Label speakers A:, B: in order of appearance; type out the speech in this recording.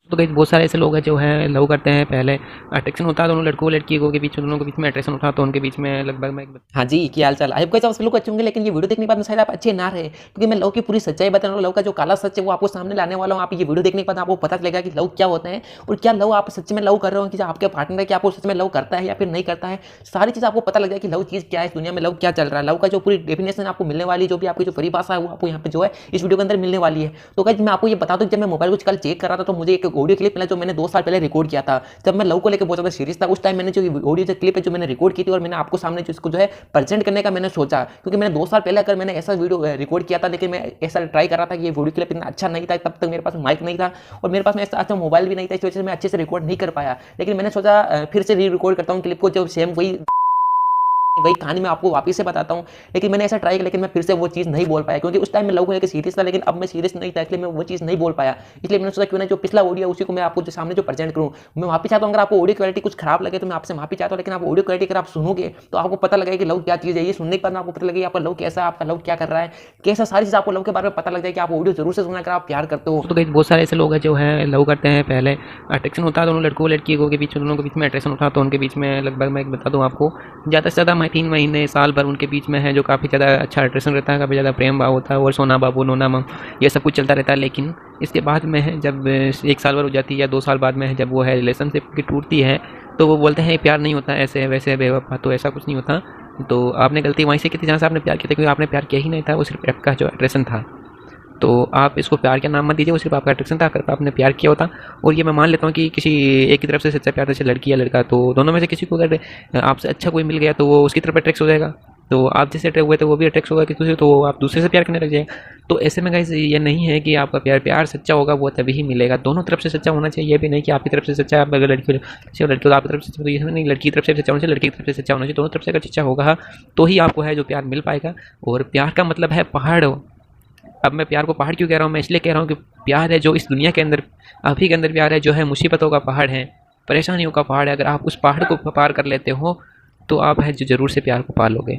A: तो गाइस बहुत सारे ऐसे लोग हैं जो है लव करते हैं। पहले अट्रैक्शन होता है दोनों लड़कों लड़कियों के बीच में, दोनों के बीच में अट्रैक्शन होता है, तो उनके बीच में लगभग मैं
B: हाँ जी, क्या हाल चाल। आई होप आप लोग अच्छे होंगे, लेकिन ये वीडियो देखने के बाद में शायद आप अच्छे ना रहे, क्योंकि मैं लव की पूरी सच्चाई बता रहा हूँ। लव का जो काला सच है वो आपको सामने लाने वाला हूँ। आप ये वीडियो देखने के बाद आपको पता चलेगा कि लव क्या होता है और क्या लव आप सच में लव कर रहे हो, कि आपके पार्टनर है क्या आपको सच में लव करता है या फिर नहीं करता है। सारी चीज़ आपको पता लग जाए कि लव चीज़ क्या है, इस दुनिया में लव क्या चल रहा है। लव का जो पूरी डेफिनेशन आपको मिलने वाली, जो भी आपकी जो परिभाषा है वो आपको यहाँ पे जो है इस वीडियो के अंदर मिलने वाली है। तो गाइस मैं आपको ये बता दूं, जब मैं मोबाइल को कल चेक कर रहा था तो मुझे एक ऑडियो क्लिप मिला जो मैंने 2 साल पहले रिकॉर्ड किया था। जब मैं लव को लेकर बहुत ज़्यादा सीरियस था, उस टाइम मैंने जो ऑडियो क्लिप है जो मैंने रिकॉर्ड की थी और मैंने आपको सामने जो इसको जो है प्रेजेंट करने का मैंने सोचा, क्योंकि मैंने 2 साल पहले अगर मैंने ऐसा वीडियो रिकॉर्ड किया था, लेकिन मैं ऐसा ट्राई कर रहा था कि ये वीडियो क्लिप इतना अच्छा नहीं था। तब तक मेरे पास माइक नहीं था और मेरे पास में ऐसा अच्छा मोबाइल भी नहीं था, इस वजह से मैं अच्छे से रिकॉर्ड नहीं कर पाया। लेकिन मैंने सोचा फिर से री रिकॉर्ड करता हूँ क्लिप को, जो सेम वही कहानी मैं आपको वापस से बताता हूँ। लेकिन मैंने ऐसा ट्राई किया, लेकिन मैं फिर से वो चीज़ नहीं बोल पाया, क्योंकि उस टाइम मैं लव को लेकर सीरियस था, लेकिन अब मैं सीरियस नहीं था, इसलिए मैं वो चीज़ नहीं बोल पाया। इसलिए मैंने सोचा क्यों ना जो पिछला ऑडियो उसी को मैं आपको जो सामने जो प्रेजेंट करूँ। मैं माफी चाहता हूँ अगर आपको ऑडियो क्वालिटी कुछ खराब लगे तो मैं आपसे माफी चाहता हूँ, लेकिन आप ऑडियो क्वालिटी अगर आप सुनोगे तो आपको पता लगेगा कि लव क्या चीज़ है। ये सुनने के बाद आपको पता लगेगा आपका लव कैसा है, आपका लव क्या कर रहा है, कैसा सारी चीज़ आपको लव के बारे में पता लग जाए कि आप ऑडियो जरूर से सुनना अगर आप प्यार करते हो।
A: तो गाइस बहुत सारे ऐसे लोग हैं जो है लव करते हैं। पहले अट्रैक्शन होता है दोनों लड़कों लड़कियों के बीच में, दोनों के बीच में अट्रैक्शन होता है, तो उनके बीच में लगभग मैं बता दूँ आपको ज़्यादा से ज़्यादा 3 महीने साल भर उनके बीच में है, जो काफ़ी ज़्यादा अच्छा अट्रैक्शन रहता है, काफ़ी ज़्यादा प्रेम भाव होता है और सोना बाबू नोना मम ये सब कुछ चलता रहता है। लेकिन इसके बाद में है जब 1 साल भर हो जाती है या 2 साल बाद में है जब वो है रिलेशनशिप की टूटती है, तो वो बोलते हैं प्यार नहीं होता ऐसे वैसे बेवफा, तो ऐसा कुछ नहीं होता। तो आपने गलती वहीं से की थी जहाँ से आपने प्यार किया था, क्योंकि आपने प्यार किया ही नहीं था, वो सिर्फ आपका जो अट्रैक्शन था। तो आप इसको प्यार का नाम मत दीजिए, वो सिर्फ आपका अट्रैक्शन था, अगर आपने प्यार किया होता। और ये मैं मान लेता हूँ कि किसी एक की तरफ से सच्चा प्यार, जैसे लड़की या लड़का, तो दोनों में से किसी को अगर आपसे अच्छा कोई मिल गया तो वो उसकी तरफ अट्रैक्ट हो जाएगा। तो आप जैसे अट्रैक्ट हुए तो वो भी अट्रैक्ट होगा किसी से, तो आप दूसरे से प्यार करने लग जाएगा। तो ऐसे में गाइस ये नहीं है कि आपका प्यार प्यार सच्चा होगा वो तभी ही मिलेगा, दोनों तरफ से सच्चा होना चाहिए। ये भी नहीं कि आपकी तरफ से सच्चा है, अगर लड़की लड़की तो आपकी तरफ से सच्चा, तो ये नहीं लड़की की तरफ से सच्चा होना चाहिए, लड़की की तरफ से सच्चा होना चाहिए। दोनों तरफ से अगर सच्चा होगा तो ही आपको है जो प्यार मिल पाएगा। और प्यार का मतलब है पहाड़। अब मैं प्यार को पहाड़ क्यों कह रहा हूँ, मैं इसलिए कह रहा हूँ कि प्यार है जो इस दुनिया के अंदर, आप ही के अंदर प्यार है, जो है मुसीबतों का पहाड़ है, परेशानियों का पहाड़ है। अगर आप उस पहाड़ को पार कर लेते हो तो आप है जो ज़रूर से प्यार को पालोगे।